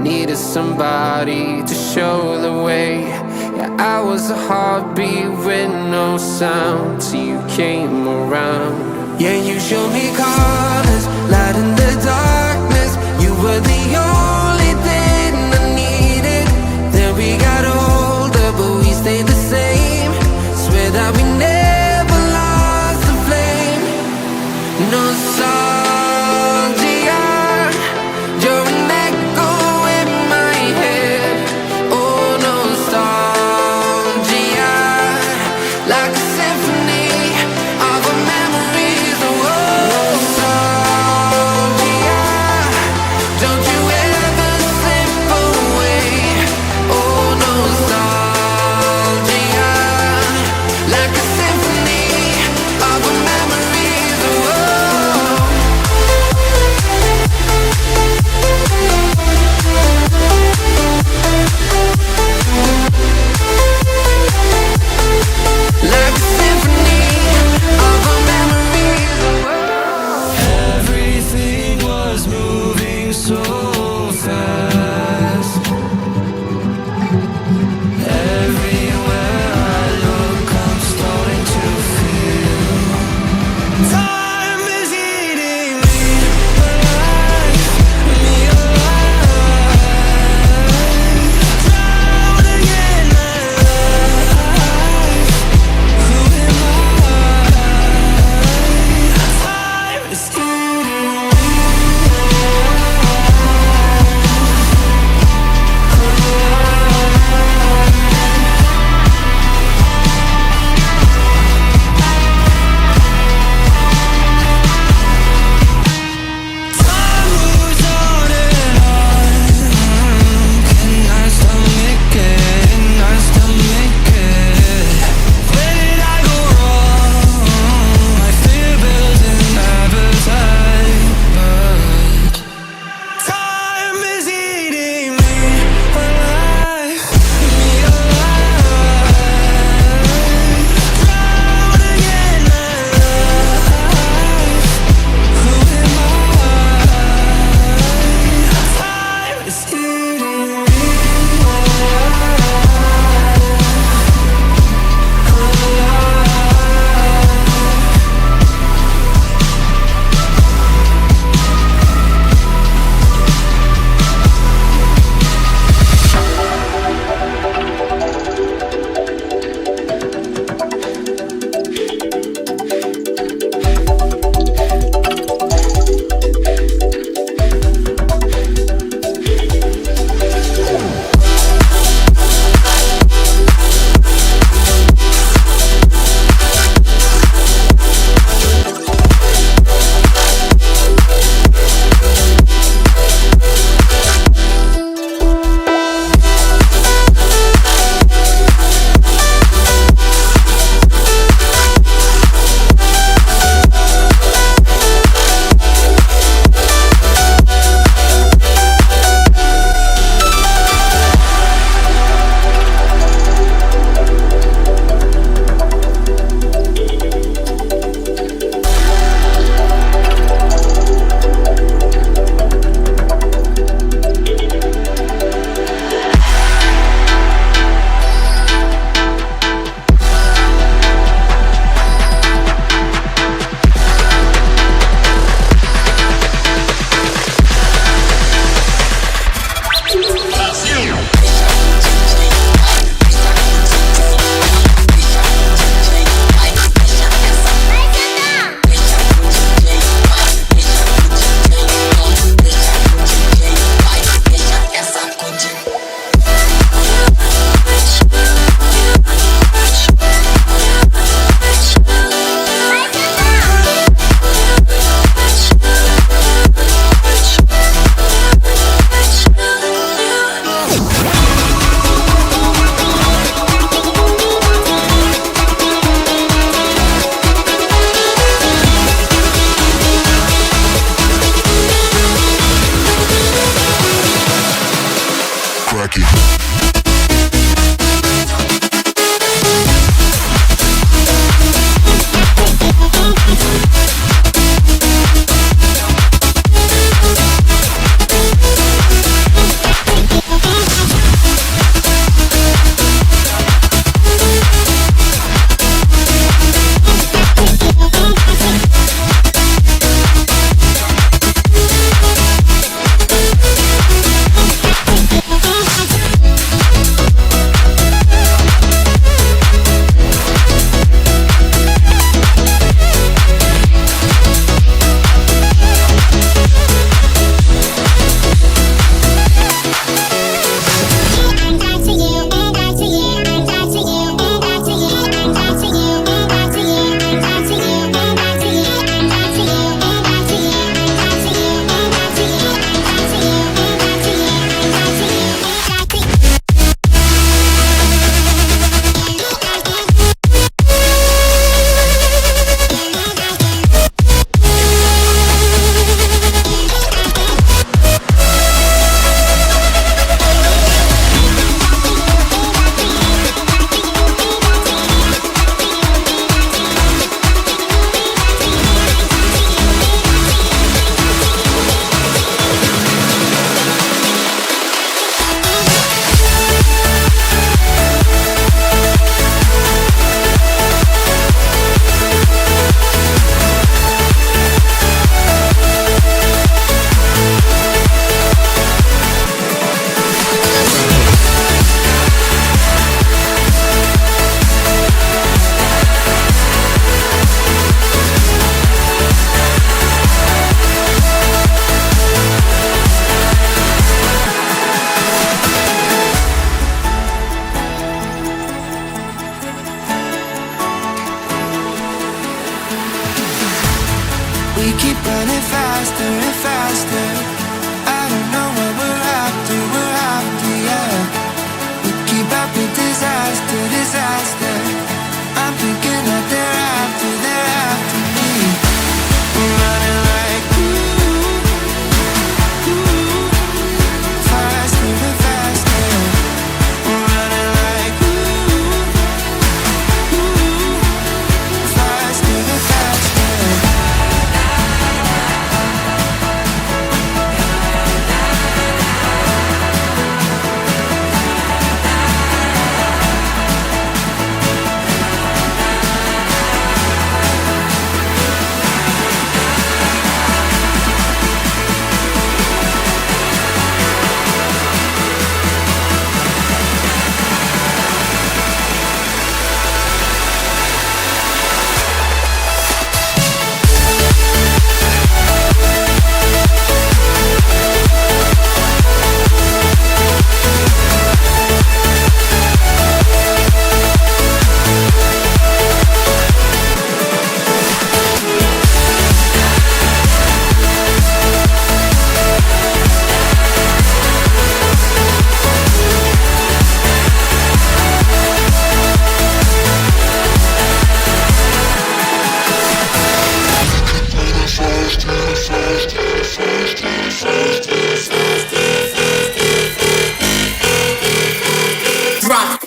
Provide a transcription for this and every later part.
needed somebody to show the way. Yeah, I was a heartbeat with no sound till you came around. Yeah, you showed me colors, light in the darkness. You were the only thing I needed. Then we got older, but we stayed the same. Swear that we never lost the flame. Nostalgia, you're an echo in my head. Oh, nostalgia, like a symphony of our memories. Oh, nostalgia, don't you ever slip away. Oh, nostalgia, like a symphony of our memories. Oh, like a symphony of our memories. Everything was moving so fast. Everywhere I look, I'm starting to feel time is eating me alive, me alive. Drowning in my life. Who am I? Time is eating me Time moves on and on. Can I stomach it? Can I stomach it? Where did I go wrong? My fear builds an appetite, but time is eating me alive, me alive. Drowning in my life. Who am I? Time is eating me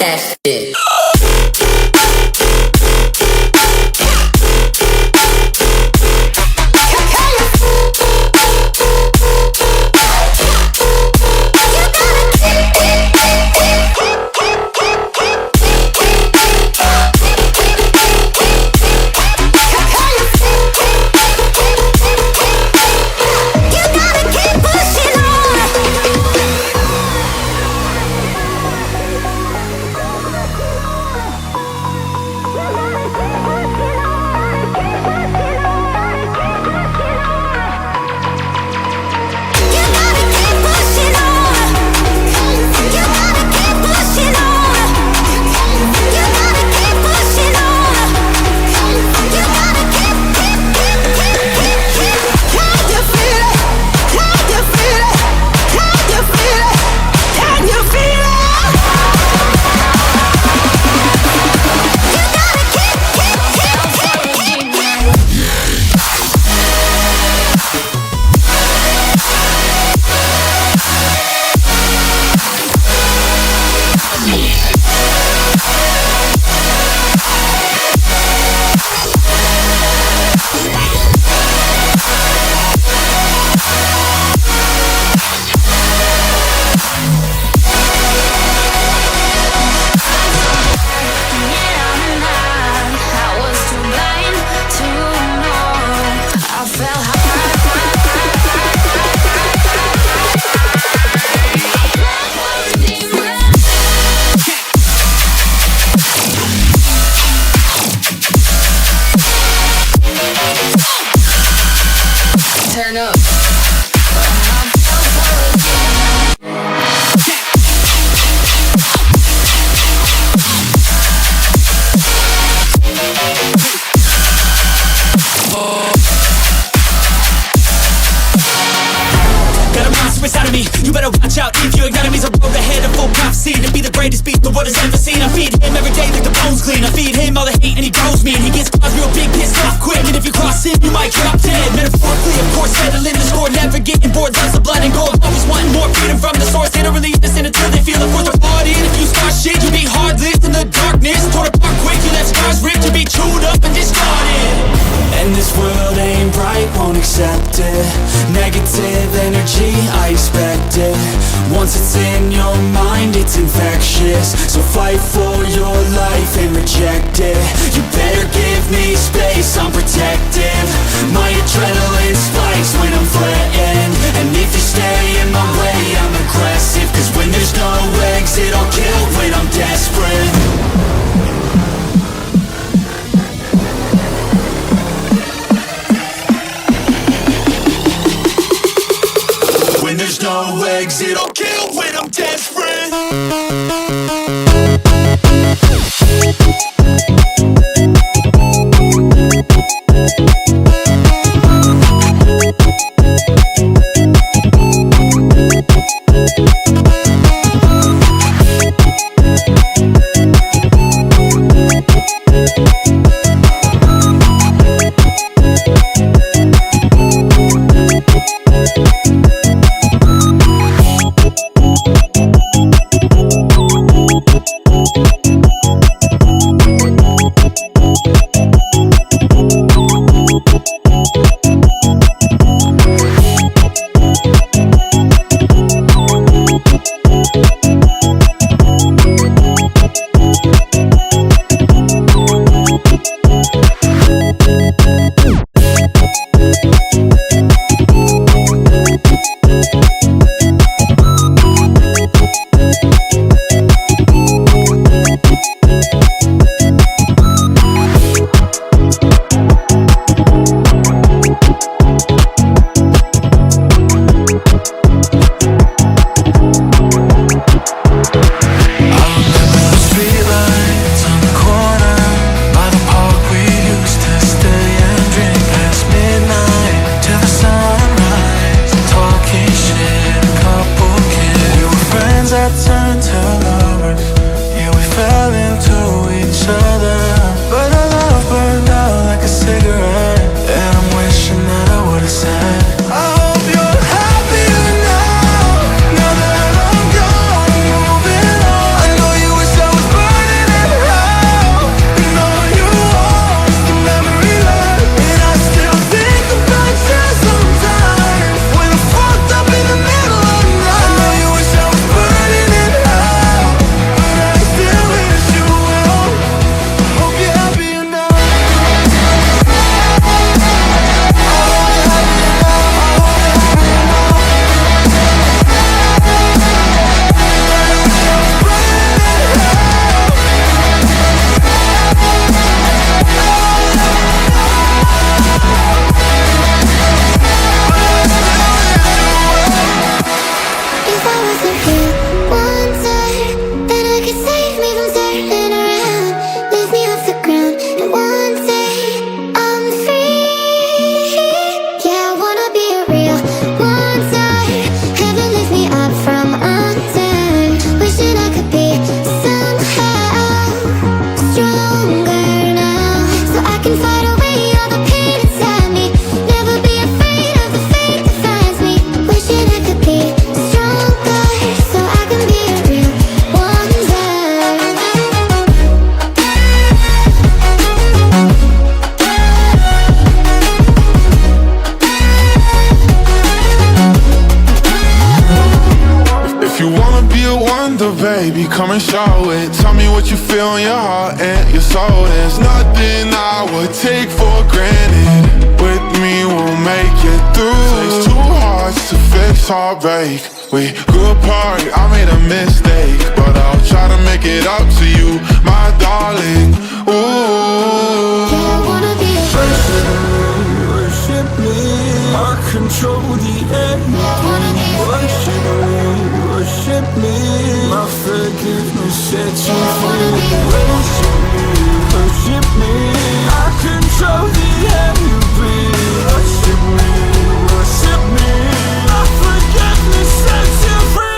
that shit. Turn up. Inside of me, you better watch out. If your enemy's a road ahead of full prophecy to be the greatest beast the world has ever seen. I feed him every day like the bones clean. I feed him all the hate and he grows me. And he gets caused real big, pissed off quick. And if you cross him, you might drop dead. Metaphorically, of course, settling the score. Never getting bored, loves of blood and gore. Always wanting more freedom from the source. They don't really understand until they feel the force of bought in. If you start shit, you be hard-lived in the darkness. Torn apart quick, you left scars ripped. You be chewed up and discarded. And this world ain't right, won't accept it. Negative energy, I expect it. Once it's in your mind, it's infectious. So fight for your life and reject it. You better give me space, I'm protective. My adrenaline spikes when I'm threatened. And if you stay in my way, I'm aggressive. Cause when there's no exit, I'll kill when I'm desperate. When there's no exit, I'll kill when I'm desperate. I know you wish I was Wanna be a wonder, baby, come and show it. Tell me what you feel in your heart and your soul. There's nothing I would take for granted. With me, we'll make it through. Takes two hearts to fix heartbreak. We grew apart, I made a mistake, but I'll try to make it up to you, my darling. Ooh, I wanna be a worship me, I control the air. Worship me, my forgiveness sets you free. Worship me, I control the air you breathe. Worship me, my forgiveness sets you free.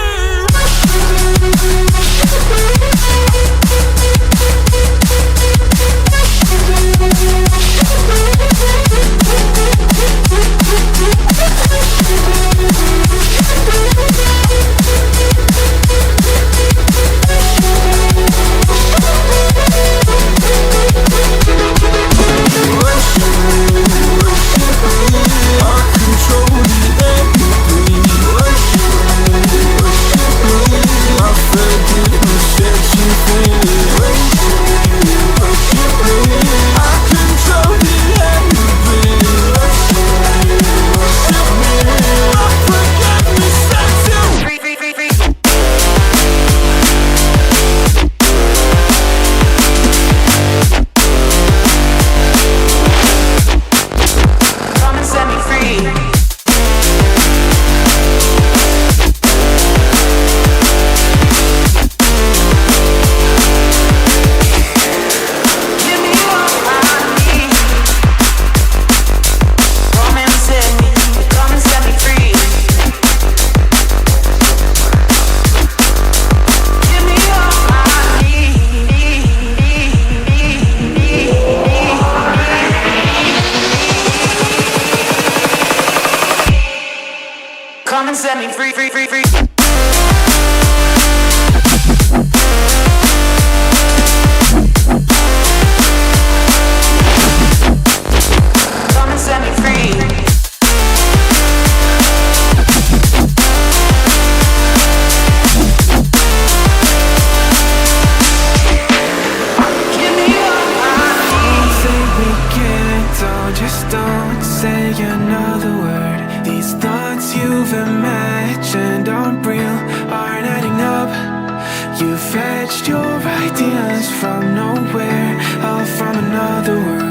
Come and set me free, free, free, free. Come and set me free. Give me all I need. Say we can't, oh, just don't say another word. These thoughts you've imagined aren't real, aren't adding up. You fetched your ideas from nowhere, all from another world.